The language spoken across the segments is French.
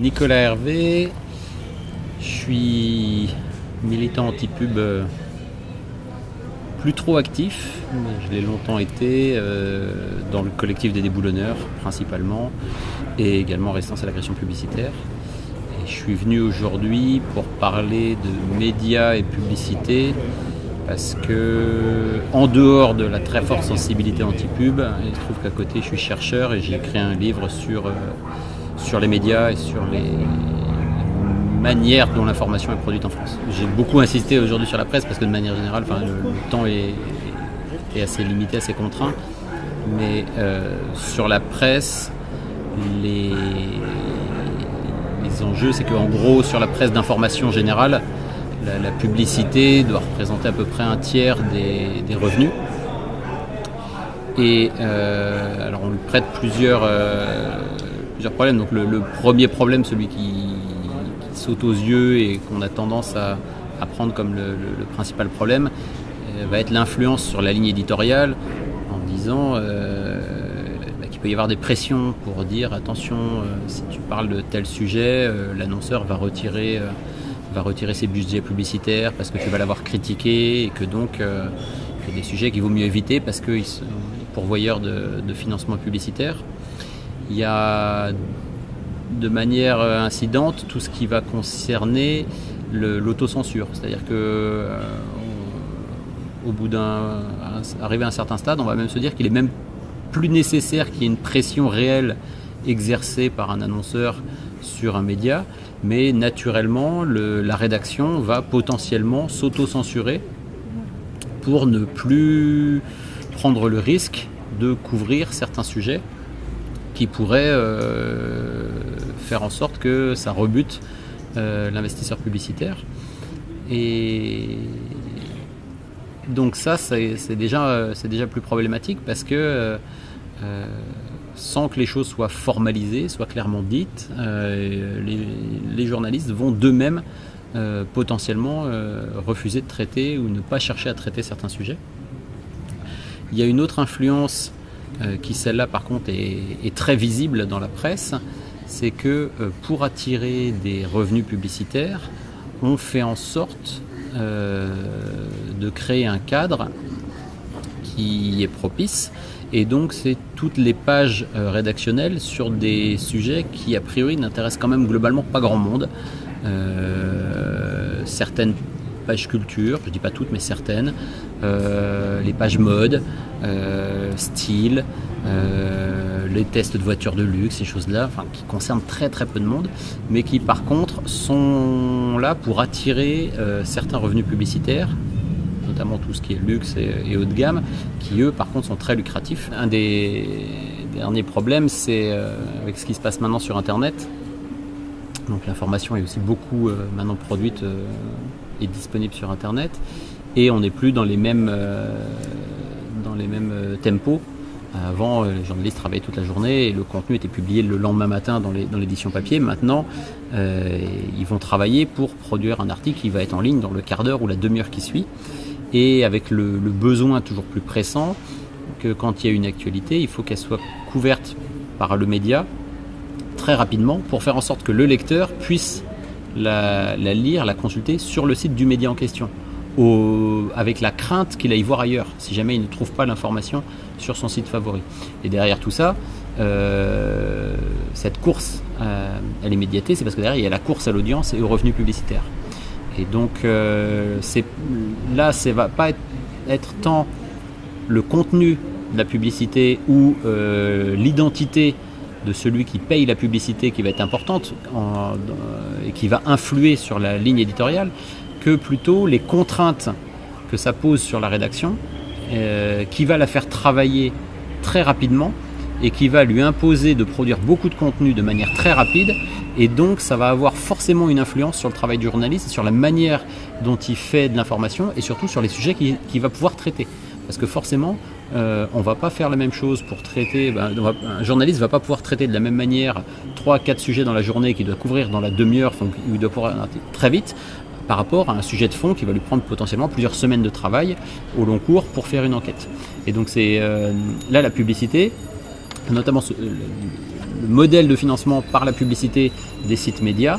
Nicolas Hervé, je suis militant anti-pub plus trop actif, mais je l'ai longtemps été dans le collectif des déboulonneurs principalement et également résistance à l'agression publicitaire. Et je suis venu aujourd'hui pour parler de médias et publicité parce que, en dehors de la très forte sensibilité anti-pub, il se trouve qu'à côté je suis chercheur et j'ai écrit un livre sur les médias et sur les manières dont l'information est produite en France. J'ai beaucoup insisté aujourd'hui sur la presse parce que de manière générale, le temps est assez limité, assez contraint. Mais sur la presse, les enjeux, c'est qu'en gros, sur la presse d'information générale, la publicité doit représenter à peu près un tiers des revenus. Et alors on lui prête plusieurs problèmes. Donc le premier problème, celui qui saute aux yeux et qu'on a tendance à prendre comme le principal problème, va être l'influence sur la ligne éditoriale en disant qu'il peut y avoir des pressions pour dire attention, si tu parles de tel sujet, l'annonceur va retirer ses budgets publicitaires parce que tu vas l'avoir critiqué et que donc il y a des sujets qu'il vaut mieux éviter parce qu'ils sont pourvoyeurs de financement publicitaire. Il y a de manière incidente tout ce qui va concerner l'autocensure, c'est-à-dire que au bout arrivé à un certain stade, on va même se dire qu'il est même plus nécessaire qu'il y ait une pression réelle exercée par un annonceur sur un média, mais naturellement la rédaction va potentiellement s'auto-censurer pour ne plus prendre le risque de couvrir certains sujets qui pourraient faire en sorte que ça rebute l'investisseur publicitaire. Et donc ça, c'est déjà plus problématique parce que sans que les choses soient formalisées, soient clairement dites, les journalistes vont d'eux-mêmes potentiellement refuser de traiter ou ne pas chercher à traiter certains sujets. Il y a une autre influence qui celle-là par contre est très visible dans la presse, c'est que pour attirer des revenus publicitaires, on fait en sorte de créer un cadre qui est propice. Et donc c'est toutes les pages rédactionnelles sur des sujets qui a priori n'intéressent quand même globalement pas grand monde. Certaines pages culture, je dis pas toutes mais certaines, les pages mode, style, les tests de voitures de luxe, ces choses-là, qui concernent très très peu de monde, mais qui par contre sont là pour attirer certains revenus publicitaires, notamment tout ce qui est luxe et haut de gamme, qui eux par contre sont très lucratifs. Un des derniers problèmes, c'est avec ce qui se passe maintenant sur Internet. Donc l'information est aussi beaucoup maintenant produite et disponible sur Internet, et on n'est plus dans les mêmes tempos. Avant, les journalistes travaillaient toute la journée et le contenu était publié le lendemain matin dans l'édition papier. Maintenant, ils vont travailler pour produire un article qui va être en ligne dans le quart d'heure ou la demi-heure qui suit, et avec le besoin toujours plus pressant que quand il y a une actualité, il faut qu'elle soit couverte par le média très rapidement pour faire en sorte que le lecteur puisse la lire, la consulter sur le site du média en question, avec la crainte qu'il aille voir ailleurs si jamais il ne trouve pas l'information sur son site favori. Et derrière tout ça, cette course elle est médiatée, c'est parce que derrière il y a la course à l'audience et aux revenus publicitaires. Et donc là, ça va pas être tant le contenu de la publicité ou l'identité de celui qui paye la publicité qui va être importante et qui va influer sur la ligne éditoriale, que plutôt les contraintes que ça pose sur la rédaction, qui va la faire travailler très rapidement et qui va lui imposer de produire beaucoup de contenu de manière très rapide, et donc ça va avoir forcément une influence sur le travail du journaliste, sur la manière dont il fait de l'information et surtout sur les sujets qu'il va pouvoir traiter. Parce que forcément, on ne va pas faire la même chose pour traiter, un journaliste ne va pas pouvoir traiter de la même manière 3-4 sujets dans la journée qu'il doit couvrir dans la demi-heure, donc il doit pouvoir très vite, par rapport à un sujet de fond qui va lui prendre potentiellement plusieurs semaines de travail au long cours pour faire une enquête. Et donc c'est là la publicité, notamment modèle de financement par la publicité des sites médias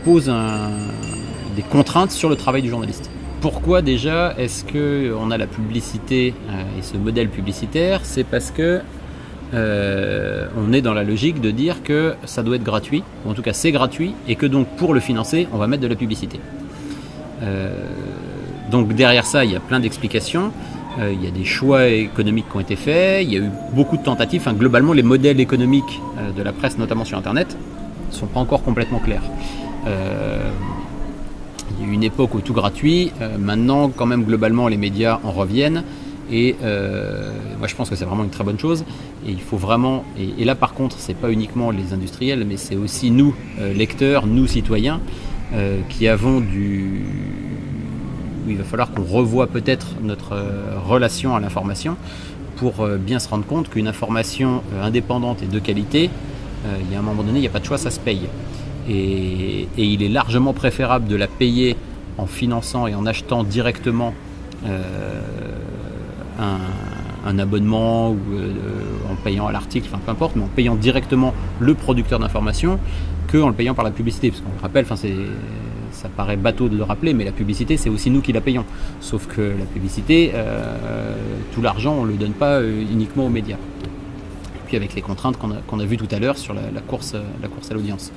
pose des contraintes sur le travail du journaliste. Pourquoi déjà est-ce qu'on a la publicité et ce modèle publicitaire? C'est parce que on est dans la logique de dire que ça doit être gratuit, ou en tout cas c'est gratuit, et que donc pour le financer, on va mettre de la publicité. Donc derrière ça, il y a plein d'explications. Il y a des choix économiques qui ont été faits, il y a eu beaucoup de tentatives. Enfin, globalement, les modèles économiques de la presse, notamment sur Internet, ne sont pas encore complètement clairs. Il y a eu une époque où tout gratuit. Maintenant, quand même, globalement, les médias en reviennent. Et moi, je pense que c'est vraiment une très bonne chose. Et il faut vraiment... Et là, par contre, c'est pas uniquement les industriels, mais c'est aussi nous, lecteurs, nous, citoyens, qui avons où il va falloir qu'on revoie peut-être notre relation à l'information pour bien se rendre compte qu'une information indépendante et de qualité, il y a un moment donné, il n'y a pas de choix, ça se paye. Et il est largement préférable de la payer en finançant et en achetant directement un abonnement ou en payant à l'article, enfin peu importe, mais en payant directement le producteur d'information qu'en le payant par la publicité. Parce qu'on le rappelle, ça paraît bateau de le rappeler, mais la publicité, c'est aussi nous qui la payons. Sauf que la publicité, tout l'argent, on ne le donne pas uniquement aux médias. Et puis avec les contraintes qu'on a vues tout à l'heure sur la course à l'audience.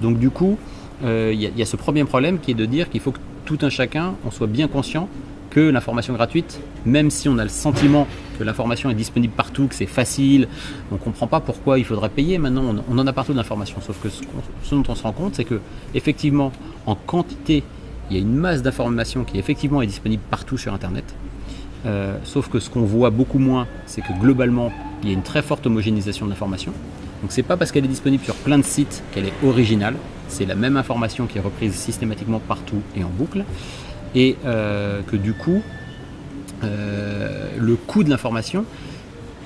Donc du coup, il y a ce premier problème qui est de dire qu'il faut que tout un chacun, on soit bien conscient que l'information gratuite, même si on a le sentiment que l'information est disponible partout, que c'est facile, on ne comprend pas pourquoi il faudrait payer. Maintenant, on en a partout d'informations. Sauf que ce dont on se rend compte, c'est que effectivement, en quantité, il y a une masse d'informations qui effectivement est disponible partout sur Internet. Sauf que ce qu'on voit beaucoup moins, c'est que globalement, il y a une très forte homogénéisation de l'information. Donc c'est pas parce qu'elle est disponible sur plein de sites qu'elle est originale. C'est la même information qui est reprise systématiquement partout et en boucle. Et que du coup, le coût de l'information,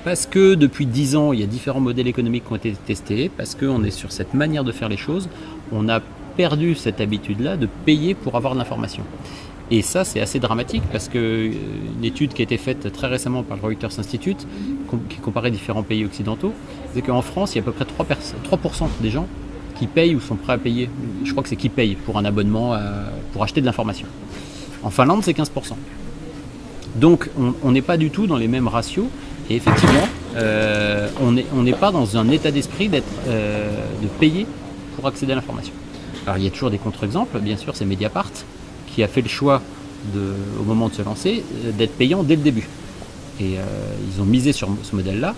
parce que depuis 10 ans, il y a différents modèles économiques qui ont été testés, parce qu'on est sur cette manière de faire les choses, on a perdu cette habitude-là de payer pour avoir de l'information. Et ça, c'est assez dramatique, parce qu'une étude qui a été faite très récemment par le Reuters Institute, qui comparait différents pays occidentaux, c'est qu'en France, il y a à peu près 3% des gens qui payent ou sont prêts à payer, je crois que c'est qui payent pour un abonnement pour acheter de l'information. En Finlande, c'est 15%. Donc, on n'est pas du tout dans les mêmes ratios. Et effectivement, on n'est pas dans un état d'esprit de payer pour accéder à l'information. Alors, il y a toujours des contre-exemples. Bien sûr, c'est Mediapart qui a fait le choix, au moment de se lancer, d'être payant dès le début. Et ils ont misé sur ce modèle-là.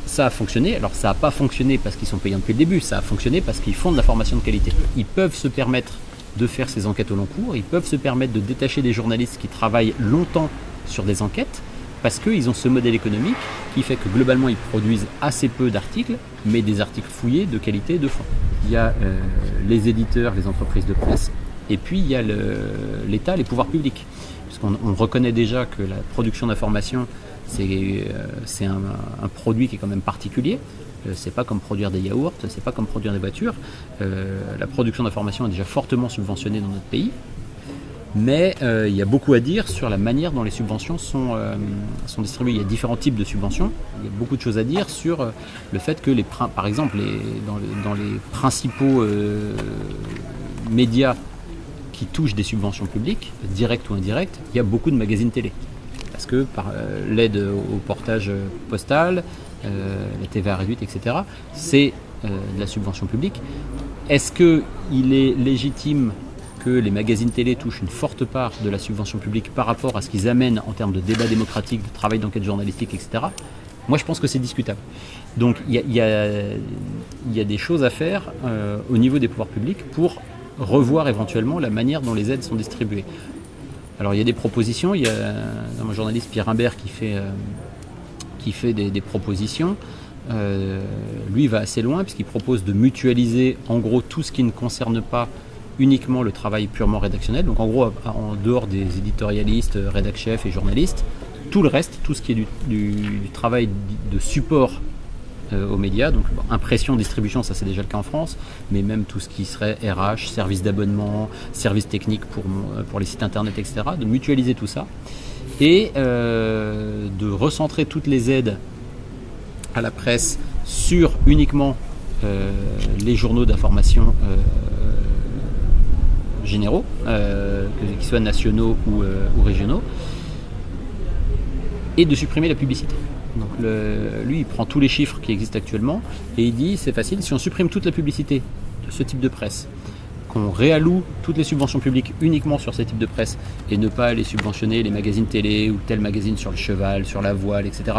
Ça a fonctionné. Alors, ça n'a pas fonctionné parce qu'ils sont payants depuis le début. Ça a fonctionné parce qu'ils font de la formation de qualité. Ils peuvent se permettre de faire ces enquêtes au long cours, ils peuvent se permettre de détacher des journalistes qui travaillent longtemps sur des enquêtes parce qu'ils ont ce modèle économique qui fait que globalement ils produisent assez peu d'articles, mais des articles fouillés, de qualité, de fond. Il y a les éditeurs, les entreprises de presse, et puis il y a l'État, les pouvoirs publics. Parce qu'on reconnaît déjà que la production d'informations, c'est un produit qui est quand même particulier. C'est pas comme produire des yaourts, c'est pas comme produire des voitures. La production d'information est déjà fortement subventionnée dans notre pays. Mais il y a beaucoup à dire sur la manière dont les subventions sont distribuées. Il y a différents types de subventions. Il y a beaucoup de choses à dire sur le fait que, par exemple, dans les principaux médias qui touchent des subventions publiques, directes ou indirectes, il y a beaucoup de magazines télé. Parce que par l'aide au portage postal, la TVA réduite, etc., c'est de la subvention publique. Est-ce qu'il est légitime que les magazines télé touchent une forte part de la subvention publique par rapport à ce qu'ils amènent en termes de débat démocratique, de travail d'enquête journalistique, etc. Moi, je pense que c'est discutable. Donc, il y a des choses à faire au niveau des pouvoirs publics pour revoir éventuellement la manière dont les aides sont distribuées. Alors, il y a des propositions. Il y a un journaliste, Pierre Imbert, qui fait des propositions. Lui, il va assez loin puisqu'il propose de mutualiser en gros tout ce qui ne concerne pas uniquement le travail purement rédactionnel. Donc en gros, en dehors des éditorialistes, rédac-chefs et journalistes, tout le reste, tout ce qui est du travail de support aux médias, donc impression, distribution, ça c'est déjà le cas en France, mais même tout ce qui serait RH, service d'abonnement, service technique pour les sites internet, etc., de mutualiser tout ça et de recentrer toutes les aides à la presse sur uniquement les journaux d'information généraux, qu'ils soient nationaux ou régionaux, et de supprimer la publicité. Donc lui, il prend tous les chiffres qui existent actuellement et il dit c'est facile, si on supprime toute la publicité de ce type de presse, qu'on réalloue toutes les subventions publiques uniquement sur ces types de presse et ne pas les subventionner les magazines télé ou tel magazine sur le cheval, sur la voile, etc.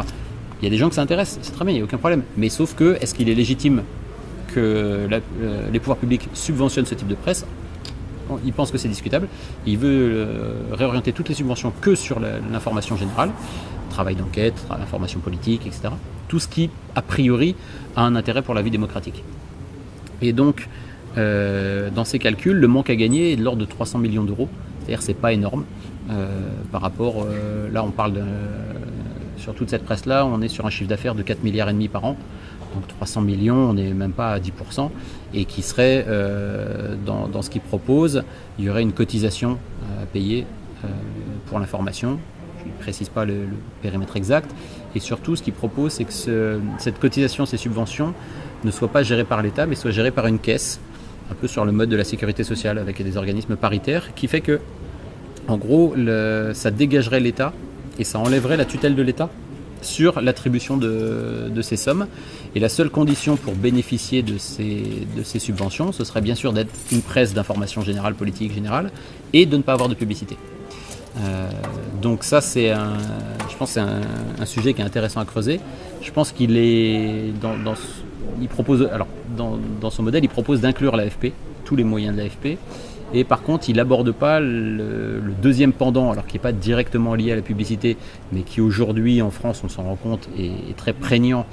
Il y a des gens que ça intéresse, c'est très bien, il n'y a aucun problème. Mais sauf que, est-ce qu'il est légitime que les pouvoirs publics subventionnent ce type de presse? Il pense que c'est discutable. Il veut réorienter toutes les subventions que sur l'information générale, travail d'enquête, information politique, etc. Tout ce qui, a priori, a un intérêt pour la vie démocratique. Et donc, dans ces calculs, le manque à gagner est de l'ordre de 300 millions d'euros. C'est-à-dire c'est pas énorme par rapport... là, on parle sur toute cette presse-là, on est sur un chiffre d'affaires de 4,5 milliards par an. Donc 300 millions, on n'est même pas à 10%, et qui serait, dans ce qu'ils proposent, il y aurait une cotisation à payer pour l'information. Je ne précise pas le périmètre exact. Et surtout, ce qu'ils proposent, c'est que cette cotisation, ces subventions, ne soient pas gérées par l'État, mais soient gérées par une caisse, un peu sur le mode de la sécurité sociale, avec des organismes paritaires, qui fait que, en gros, ça dégagerait l'État et ça enlèverait la tutelle de l'État sur l'attribution de ces sommes. Et la seule condition pour bénéficier de ces subventions, ce serait bien sûr d'être une presse d'information générale, politique générale, et de ne pas avoir de publicité. Donc ça, je pense que c'est un sujet qui est intéressant à creuser. Je pense qu'il est il propose, alors dans son modèle, il propose d'inclure l'AFP, tous les moyens de l'AFP. Et par contre, il n'aborde pas le deuxième pendant, alors qui n'est pas directement lié à la publicité, mais qui aujourd'hui en France, on s'en rend compte, est très prégnant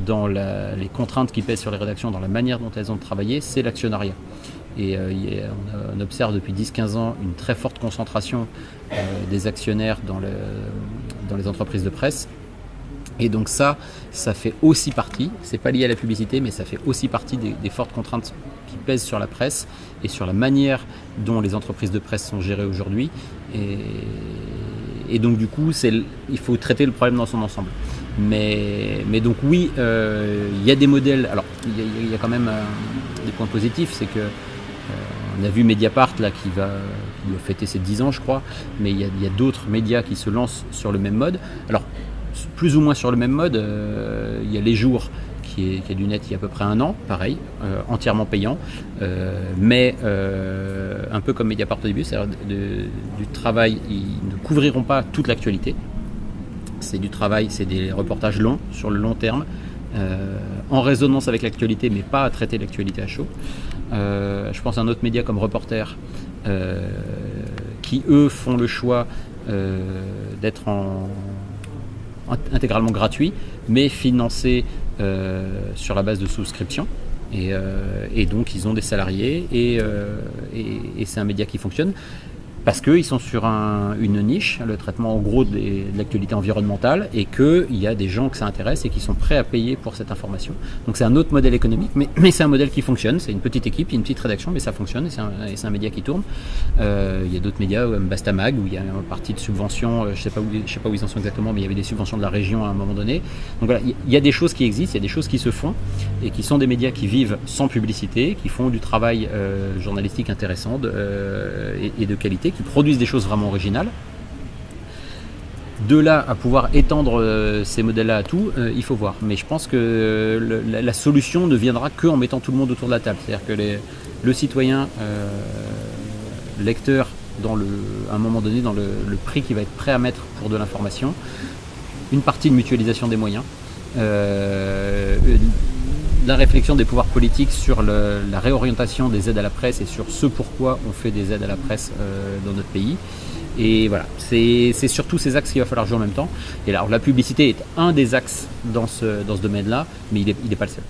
dans les contraintes qui pèsent sur les rédactions, dans la manière dont elles ont de travailler, c'est l'actionnariat. Et on observe depuis 10-15 ans une très forte concentration des actionnaires dans les entreprises de presse. Et donc ça fait aussi partie, c'est pas lié à la publicité, mais ça fait aussi partie des fortes contraintes qui pèsent sur la presse et sur la manière dont les entreprises de presse sont gérées aujourd'hui. Et donc du coup, il faut traiter le problème dans son ensemble. Mais donc oui, il y a des modèles, alors il y a quand même des points positifs, c'est que on a vu Mediapart là, qui va fêter ses 10 ans je crois, mais il y a d'autres médias qui se lancent sur le même mode. Alors plus ou moins sur le même mode, il y a Les Jours qui est du net il y a à peu près un an, pareil, entièrement payant, mais un peu comme Mediapart au début, c'est-à-dire du travail, ils ne couvriront pas toute l'actualité, c'est du travail, c'est des reportages longs, sur le long terme, en résonance avec l'actualité, mais pas à traiter l'actualité à chaud. Je pense à un autre média comme Reporter, qui eux font le choix d'être intégralement gratuit, mais financé sur la base de souscription. Et donc ils ont des salariés et c'est un média qui fonctionne parce qu'ils sont sur une niche, le traitement en gros de l'actualité environnementale, et qu'il y a des gens que ça intéresse et qui sont prêts à payer pour cette information. Donc c'est un autre modèle économique, mais c'est un modèle qui fonctionne. C'est une petite équipe, une petite rédaction, mais ça fonctionne et c'est un média qui tourne. Il y a d'autres médias comme Bastamag, où il y a une partie de subventions, je sais pas où ils en sont exactement, mais il y avait des subventions de la région à un moment donné. Donc voilà, il y a des choses qui existent, il y a des choses qui se font, et qui sont des médias qui vivent sans publicité, qui font du travail journalistique intéressant et de qualité, qui produisent des choses vraiment originales. De là à pouvoir étendre ces modèles-là à tout, il faut voir. Mais je pense que la solution ne viendra qu'en mettant tout le monde autour de la table. C'est-à-dire que le citoyen lecteur, à un moment donné, dans le prix qu'il va être prêt à mettre pour de l'information, une partie de mutualisation des moyens, la réflexion des pouvoirs politiques sur la réorientation des aides à la presse et sur ce pourquoi on fait des aides à la presse dans notre pays. Et voilà, c'est surtout ces axes qu'il va falloir jouer en même temps. Et alors la publicité est un des axes dans ce domaine-là, mais il n'est pas le seul.